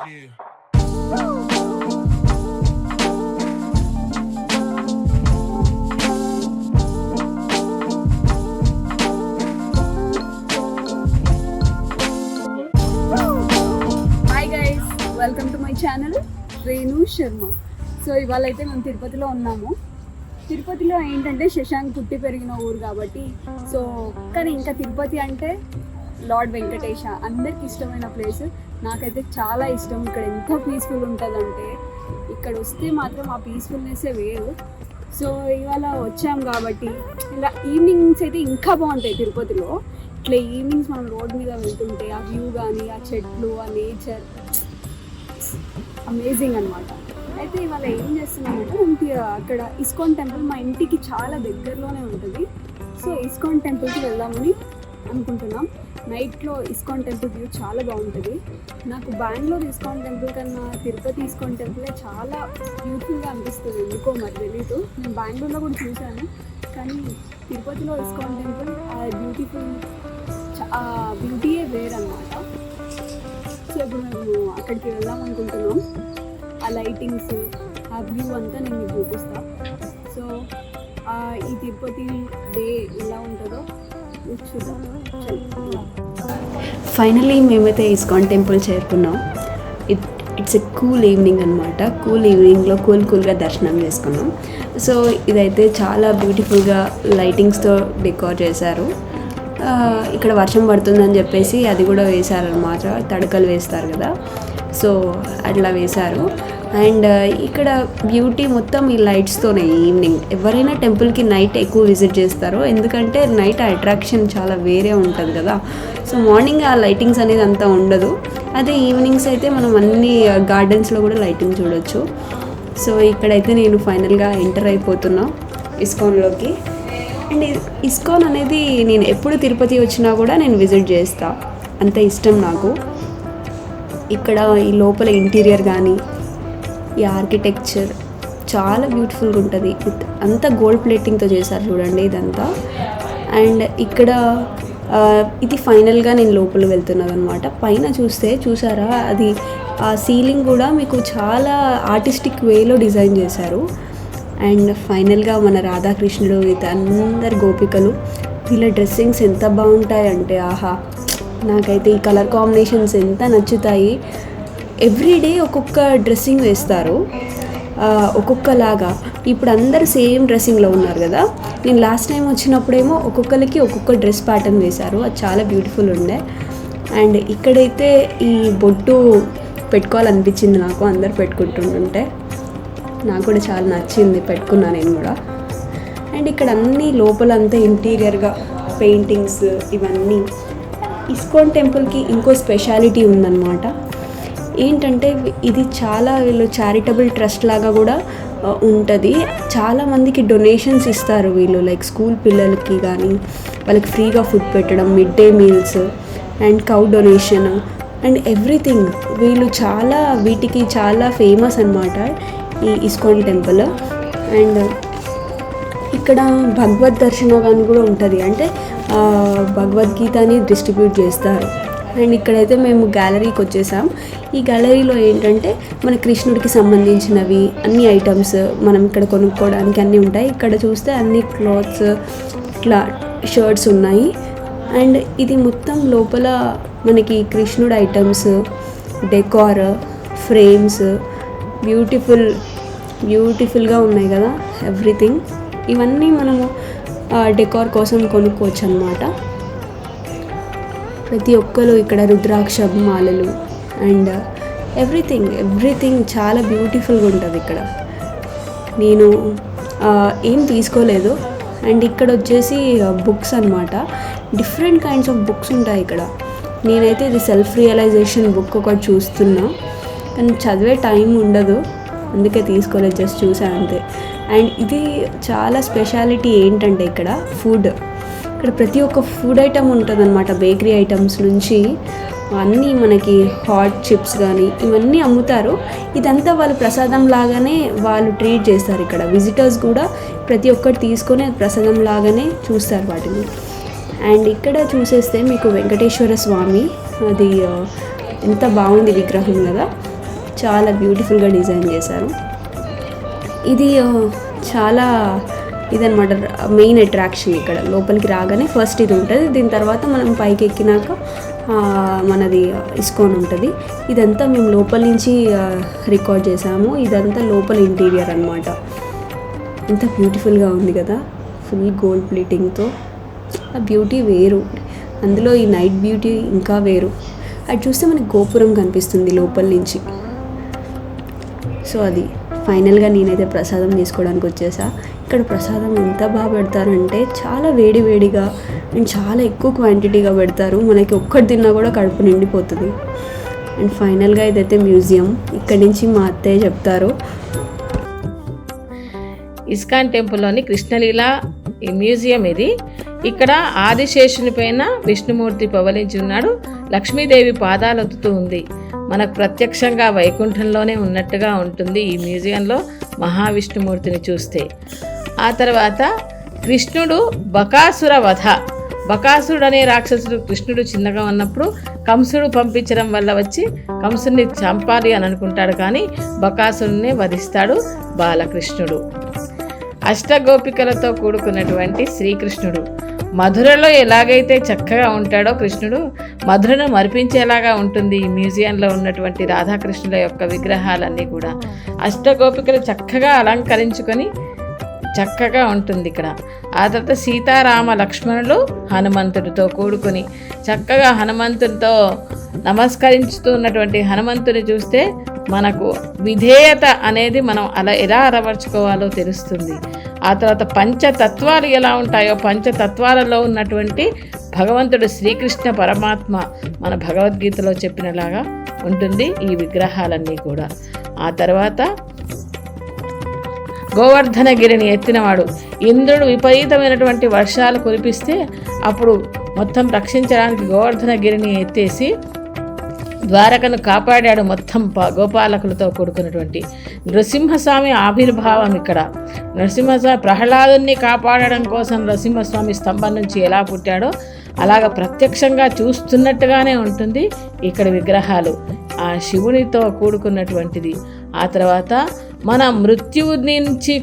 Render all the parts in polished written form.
Welcome to my channel Renu Sharma. So ఇవాళ అయితే మేము తిరుపతిలో ఉన్నాము. తిరుపతిలో ఏంటంటే శశాంక్ పుట్టి పెరిగిన ఊరు కాబట్టి సో కానీ ఇంకా తిరుపతి అంటే లార్డ్ వెంకటేశ అందరికి ఇష్టమైన ప్లేస్. నాకైతే చాలా ఇష్టం. ఇక్కడ ఎంత పీస్ఫుల్ ఉంటుందంటే ఇక్కడ వస్తే మాత్రం ఆ పీస్ఫుల్నెస్సే వేరు. సో ఇవాళ వచ్చాం కాబట్టి ఇలా ఈవినింగ్స్ అయితే ఇంకా బాగుంటాయి తిరుపతిలో. ఇట్లా ఈవినింగ్స్ మనం రోడ్ మీద వెళ్తుంటే ఆ వ్యూ కానీ ఆ చెట్లు ఆ నేచర్ అమేజింగ్ అనమాట. అయితే ఇవాళ ఏం చేస్తున్నామంటే మనకి అక్కడ ఇస్కాన్ టెంపుల్ మా ఇంటికి చాలా దగ్గరలోనే ఉంటుంది. సో ఇస్కాన్ టెంపుల్కి వెళ్దామని అనుకుంటున్నాం. నైట్లో ఇస్కాన్ టెంపుల్ వ్యూ చాలా బాగుంటుంది. నాకు బెంగళూరు ఇస్కాన్ టెంపుల్ కన్నా తిరుపతి ఇస్కాన్ టెంపులే చాలా బ్యూటిఫుల్గా అనిపిస్తుంది. ఎందుకో మరి తెలీదు. నేను బెంగళూరులో కూడా చూశాను కానీ తిరుపతిలో ఇస్కాన్ టెంపుల్ ఆ బ్యూటీయే వేరన్నమాట. సో ఇప్పుడు మేము అక్కడికి వెళ్దాం అనుకుంటున్నాం. ఆ లైటింగ్స్ ఆ వ్యూ అంతా నేను మీకు చూపిస్తాను. సో ఈ తిరుపతి డే ఎలా ఉంటుందో చూద్దాం. ఫైనలీ మేమైతే ఇస్కాన్ టెంపుల్ చేరుకున్నాం. ఇట్స్ ఎ కూల్ ఈవినింగ్ అనమాట. కూల్ ఈవినింగ్లో కూల్గా దర్శనం చేసుకున్నాం. సో ఇదైతే చాలా బ్యూటిఫుల్గా లైటింగ్స్తో డెకోర్ చేశారు. ఇక్కడ వర్షం పడుతుందని చెప్పేసి అది కూడా వేశారనమాట. తడకలు వేస్తారు కదా, సో అట్లా వేశారు. అండ్ ఇక్కడ బ్యూటీ మొత్తం ఈ లైట్స్తోనే. ఈవినింగ్ ఎవరైనా టెంపుల్కి నైట్ ఎక్కువ విజిట్ చేస్తారు, ఎందుకంటే నైట్ అట్రాక్షన్ చాలా వేరే ఉంటుంది కదా. సో మార్నింగ్ ఆ లైటింగ్స్ అనేది అంతా ఉండదు. అదే ఈవినింగ్స్ అయితే మనం అన్ని గార్డెన్స్లో కూడా లైటింగ్ చూడొచ్చు. సో ఇక్కడైతే నేను ఫైనల్గా ఎంటర్ అయిపోతున్నా ఇస్కాన్లోకి. అండ్ ఇస్కాన్ అనేది నేను ఎప్పుడు తిరుపతి వచ్చినా కూడా నేను విజిట్ చేస్తా, అంత ఇష్టం నాకు. ఇక్కడ ఈ లోపల ఇంటీరియర్ కానీ ఈ ఆర్కిటెక్చర్ చాలా బ్యూటిఫుల్గా ఉంటుంది. అంతా గోల్డ్ ప్లేటింగ్తో చేశారు చూడండి ఇదంతా. అండ్ ఇక్కడ ఇది ఫైనల్గా నేను లోపల వెళ్తున్నాను అనమాట. పైన చూసారా, అది ఆ సీలింగ్ కూడా మీకు చాలా ఆర్టిస్టిక్ వేలో డిజైన్ చేశారు. అండ్ ఫైనల్గా మన రాధాకృష్ణుడు విత్ అందరు గోపికలు, వీళ్ళ డ్రెస్సింగ్స్ ఎంత బాగుంటాయంటే ఆహా, నాకైతే ఈ కలర్ కాంబినేషన్స్ ఎంత నచ్చుతాయి. ఎవ్రీడే ఒక్కొక్క డ్రెస్సింగ్ వేస్తారు, ఒక్కొక్కలాగా. ఇప్పుడు అందరు సేమ్ డ్రెస్సింగ్లో ఉన్నారు కదా. నేను లాస్ట్ టైం వచ్చినప్పుడేమో ఒక్కొక్కరికి ఒక్కొక్క డ్రెస్ ప్యాటర్న్ వేశారు, అది చాలా బ్యూటిఫుల్ ఉండే. అండ్ ఇక్కడైతే ఈ బొట్టు పెట్టుకోవాలనిపించింది నాకు, అందరు పెట్టుకుంటుంటే నాకు కూడా చాలా నచ్చింది, పెట్టుకున్నా నేను కూడా. అండ్ ఇక్కడ అన్నీ లోపలంతా ఇంటీరియర్గా పెయింటింగ్స్ ఇవన్నీ. ఇస్కాన్ టెంపుల్కి ఇంకో స్పెషాలిటీ ఉందన్నమాట. ఏంటంటే ఇది చాలా వీళ్ళు చారిటబుల్ ట్రస్ట్ లాగా కూడా ఉంటుంది. చాలామందికి డొనేషన్స్ ఇస్తారు వీళ్ళు, లైక్ స్కూల్ పిల్లలకి కానీ వాళ్ళకి ఫ్రీగా ఫుడ్ పెట్టడం, mid day meals and cow donation and everything. వీళ్ళు చాలా వీటికి చాలా ఫేమస్ అన్నమాట ఈ ఇస్కాన్ టెంపుల్. అండ్ ఇక్కడ భగవద్ దర్శనం కానీ కూడా ఉంటుంది, అంటే భగవద్గీతని డిస్ట్రిబ్యూట్ చేస్తారు. అండ్ ఇక్కడైతే మేము గ్యాలరీకి వచ్చేసాం. ఈ గ్యాలరీలో ఏంటంటే మన కృష్ణుడికి సంబంధించినవి అన్ని ఐటమ్స్ మనం ఇక్కడ కొనుక్కోవడానికి అన్నీ ఉంటాయి. ఇక్కడ చూస్తే అన్ని క్లాత్స్ ఇట్లా షర్ట్స్ ఉన్నాయి. అండ్ ఇది మొత్తం లోపల మనకి కృష్ణుడు ఐటమ్స్, డెకార్, ఫ్రేమ్స్ బ్యూటిఫుల్గా ఉన్నాయి కదా ఎవ్రీథింగ్. ఇవన్నీ మనము డెకార్ కోసం కొనుక్కోవచ్చు అన్నమాట. ప్రతి ఒక్కరు ఇక్కడ రుద్రాక్ష మాలలు అండ్ ఎవ్రీథింగ్ చాలా బ్యూటిఫుల్గా ఉంటుంది ఇక్కడ. నేను ఏం తీసుకోలేదు. అండ్ ఇక్కడ వచ్చేసి బుక్స్ అన్నమాట, డిఫరెంట్ కైండ్స్ ఆఫ్ బుక్స్ ఉంటాయి ఇక్కడ. నేనైతే ఇది సెల్ఫ్ రియలైజేషన్ బుక్ ఒకటి చూస్తున్నా, కానీ చదివే టైం ఉండదు, అందుకే తీసుకోలేదు, జస్ట్ చూసాను అంతే. అండ్ ఇది చాలా స్పెషాలిటీ ఏంటంటే ఇక్కడ ఫుడ్. ఇక్కడ ప్రతి ఒక్క ఫుడ్ ఐటమ్ ఉంటుంది అనమాట, బేకరీ ఐటమ్స్ నుంచి అన్నీ మనకి హాట్ చిప్స్ కానీ ఇవన్నీ అమ్ముతారు. ఇదంతా వాళ్ళు ప్రసాదం లాగానే వాళ్ళు ట్రీట్ చేస్తారు. ఇక్కడ విజిటర్స్ కూడా ప్రతి ఒక్కటి తీసుకొని ప్రసాదం లాగానే చూస్తారు వాటిని. అండ్ ఇక్కడ చూసేస్తే మీకు వెంకటేశ్వర స్వామి, అది ఎంత బాగుంది విగ్రహం కదా. చాలా బ్యూటిఫుల్గా డిజైన్ చేశారు. ఇది చాలా ఇదనమాట మెయిన్ అట్రాక్షన్. ఇక్కడ లోపలికి రాగానే ఫస్ట్ ఇది ఉంటుంది, దీని తర్వాత మనం పైకి ఎక్కినాక మనది ఇస్కాన్ ఉంటుంది. ఇదంతా మేము లోపల నుంచి రికార్డ్ చేసాము. ఇదంతా లోపల ఇంటీరియర్ అనమాట. ఎంత బ్యూటిఫుల్గా ఉంది కదా, ఫుల్ గోల్డ్ ప్లేటింగ్తో. ఆ బ్యూటీ వేరు, అందులో ఈ నైట్ బ్యూటీ ఇంకా వేరు. అది చూస్తే మనకి గోపురం కనిపిస్తుంది లోపల నుంచి. సో అది ఫైనల్గా నేనైతే ప్రసాదం తీసుకోవడానికి వచ్చేసా. ఇక్కడ ప్రసాదం ఎంత బాగా పెడతారంటే చాలా వేడి వేడిగా అండ్ చాలా ఎక్కువ క్వాంటిటీగా పెడతారు. మనకి ఒక్కటి తిన్నా కూడా కడుపు నిండిపోతుంది. అండ్ ఫైనల్గా ఇదైతే మ్యూజియం. ఇక్కడి నుంచి మా అత్తయ్య చెప్తారు. ఇస్కాన్ టెంపుల్లోని కృష్ణలీల ఈ మ్యూజియం ఇది. ఇక్కడ ఆదిశేషుని పైన విష్ణుమూర్తి పవలించి ఉన్నాడు. లక్ష్మీదేవి పాదాలు ఒత్తుతూ ఉంది. మనకు ప్రత్యక్షంగా వైకుంఠంలోనే ఉన్నట్టుగా ఉంటుంది ఈ మ్యూజియంలో మహావిష్ణుమూర్తిని చూస్తే. ఆ తర్వాత కృష్ణుడు బకాసుర వధ. బకాసురుడు అనే రాక్షసుడు కృష్ణుడు చిన్నగా ఉన్నప్పుడు కంసుడు పంపించడం వల్ల వచ్చి కంసుడిని చంపాలి అని అనుకుంటాడు, కానీ బకాసురుడిని వధిస్తాడు బాలకృష్ణుడు. అష్టగోపికలతో కూడుకున్నటువంటి శ్రీకృష్ణుడు. మధురలో ఎలాగైతే చక్కగా ఉంటాడో కృష్ణుడు, మధురను మరిపించేలాగా ఉంటుంది ఈ మ్యూజియంలో ఉన్నటువంటి రాధాకృష్ణుల యొక్క విగ్రహాలన్నీ కూడా. అష్టగోపికలు చక్కగా అలంకరించుకొని చక్కగా ఉంటుంది ఇక్కడ. ఆ తర్వాత సీతారామ లక్ష్మణులు హనుమంతుడితో కూడుకొని చక్కగా హనుమంతుడితో నమస్కరించుతున్నటువంటి హనుమంతుని చూస్తే మనకు విధేయత అనేది మనం ఎలా అలవర్చుకోవాలో తెలుస్తుంది. ఆ తర్వాత పంచతత్వాలు ఎలా ఉంటాయో పంచతత్వాలలో ఉన్నటువంటి భగవంతుడు శ్రీకృష్ణ పరమాత్మ మన భగవద్గీతలో చెప్పినలాగా ఉంటుంది ఈ విగ్రహాలన్నీ కూడా. ఆ తర్వాత గోవర్ధనగిరిని ఎత్తినవాడు. ఇంద్రుడు విపరీతమైనటువంటి వర్షాలు కురిపిస్తే అప్పుడు మొత్తం రక్షించడానికి గోవర్ధనగిరిని ఎత్తేసి ద్వారకను కాపాడాడు మొత్తం గోపాలకులతో కూడుకున్నటువంటి. నృసింహస్వామి ఆవిర్భావం ఇక్కడ. నరసింహస్వామి ప్రహ్లాదుని కాపాడడం కోసం నరసింహస్వామి స్తంభం నుంచి ఎలా పుట్టాడో అలాగ ప్రత్యక్షంగా చూస్తున్నట్టుగానే ఉంటుంది ఇక్కడ విగ్రహాలు. ఆ శివునితో కూడుకున్నటువంటిది. ఆ తర్వాత మన మృత్యువు నుంచి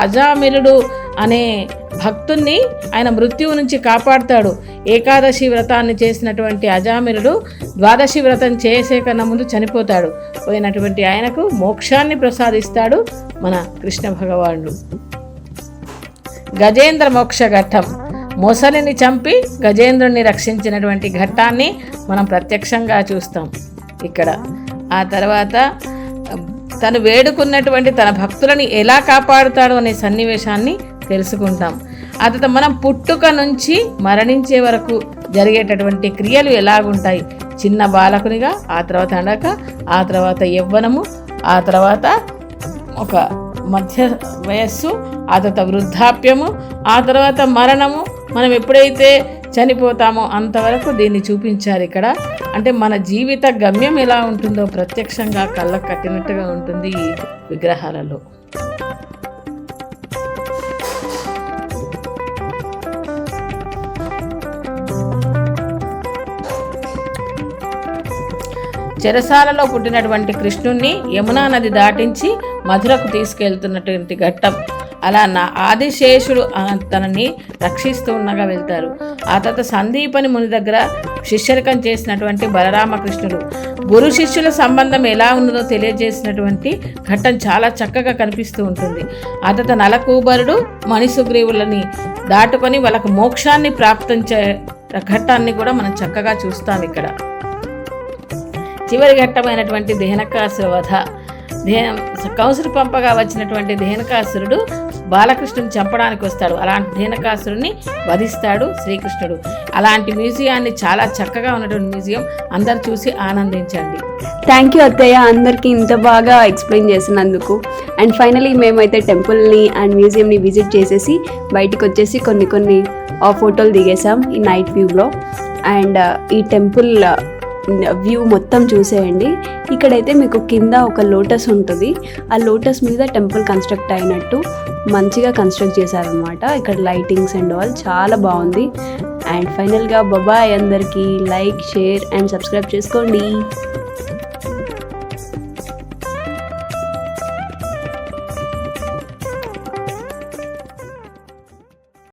అజామిలుడు అనే భక్తుణ్ణి ఆయన మృత్యువు నుంచి కాపాడుతాడు. ఏకాదశి వ్రతాన్ని చేసినటువంటి అజామిలుడు ద్వాదశి వ్రతం చేసే కన్నా ముందు చనిపోతాడు. పోయినటువంటి ఆయనకు మోక్షాన్ని ప్రసాదిస్తాడు మన కృష్ణ భగవానుడు. గజేంద్ర మోక్ష ఘట్టం. మొసలిని చంపి గజేంద్రుణ్ణి రక్షించినటువంటి ఘట్టాన్ని మనం ప్రత్యక్షంగా చూస్తాం ఇక్కడ. ఆ తర్వాత తను వేడుకున్నటువంటి తన భక్తులని ఎలా కాపాడుతాడు అనే సన్నివేశాన్ని తెలుసుకుంటాం. ఆ తర్వాత మనం పుట్టుక నుంచి మరణించే వరకు జరిగేటటువంటి క్రియలు ఎలాగుంటాయి. చిన్న బాలకునిగా, ఆ తర్వాత అండక, ఆ తర్వాత యవ్వనము, ఆ తర్వాత ఒక మధ్య వయస్సు, ఆ తర్వాత వృద్ధాప్యము, ఆ తర్వాత మరణము. మనం ఎప్పుడైతే చనిపోతామో అంతవరకు దీన్ని చూపించారు ఇక్కడ. అంటే మన జీవిత గమ్యం ఎలా ఉంటుందో ప్రత్యక్షంగా కళ్ళకు కట్టినట్టుగా ఉంటుంది ఈ విగ్రహాలలో. చెరసాలలో పుట్టినటువంటి కృష్ణుణ్ణి యమునా నది దాటించి మధురకు తీసుకెళ్తున్నటువంటి ఘట్టం. అలా ఆదిశేషుడు తనని రక్షిస్తూ ఉండగా వెళ్తారు. ఆ తర్వాత సందీపని ముని దగ్గర శిష్యరికం చేసినటువంటి బలరామకృష్ణుడు గురు శిష్యుల సంబంధం ఎలా ఉన్నదో తెలియజేసినటువంటి ఘట్టం చాలా చక్కగా కనిపిస్తూ ఉంటుంది. ఆ తర్వాత నలకూబరుడు మణిసుగ్రీవులని దాటుకొని వాళ్ళకు మోక్షాన్ని ప్రాప్తించే ఘట్టాన్ని కూడా మనం చక్కగా చూస్తాం ఇక్కడ. చివరి ఘట్టమైనటువంటి దేహనకాసుర వధ. కంసుడు పంపగా వచ్చినటువంటి దేహనకాసురుడు బాలకృష్ణుని చంపడానికి వస్తాడు. అలాంటి దేహనకాసురుని వధిస్తాడు శ్రీకృష్ణుడు. అలాంటి మ్యూజియాన్ని చాలా చక్కగా ఉన్నటువంటి మ్యూజియం, అందరు చూసి ఆనందించండి. థ్యాంక్ యూ అత్తయ్య, అందరికీ ఇంత బాగా ఎక్స్ప్లెయిన్ చేసినందుకు. అండ్ ఫైనలీ మేమైతే టెంపుల్ని అండ్ మ్యూజియంని విజిట్ చేసేసి బయటకు వచ్చేసి కొన్ని ఫోటోలు దిగేసాం ఈ నైట్ వ్యూలో. అండ్ ఈ టెంపుల్ వ్యూ మొత్తం చూసేయండి. ఇక్కడైతే మీకు కింద ఒక లోటస్ ఉంటుంది. ఆ లోటస్ మీద టెంపుల్ కన్స్ట్రక్ట్ అయినట్టు మంచిగా కన్స్ట్రక్ట్ చేశారనమాట. ఇక్కడ లైటింగ్స్ అండ్ ఆల్ చాలా బాగుంది. అండ్ ఫైనల్గా బాబాయ్, అందరికీ లైక్, షేర్ అండ్ సబ్స్క్రైబ్ చేసుకోండి.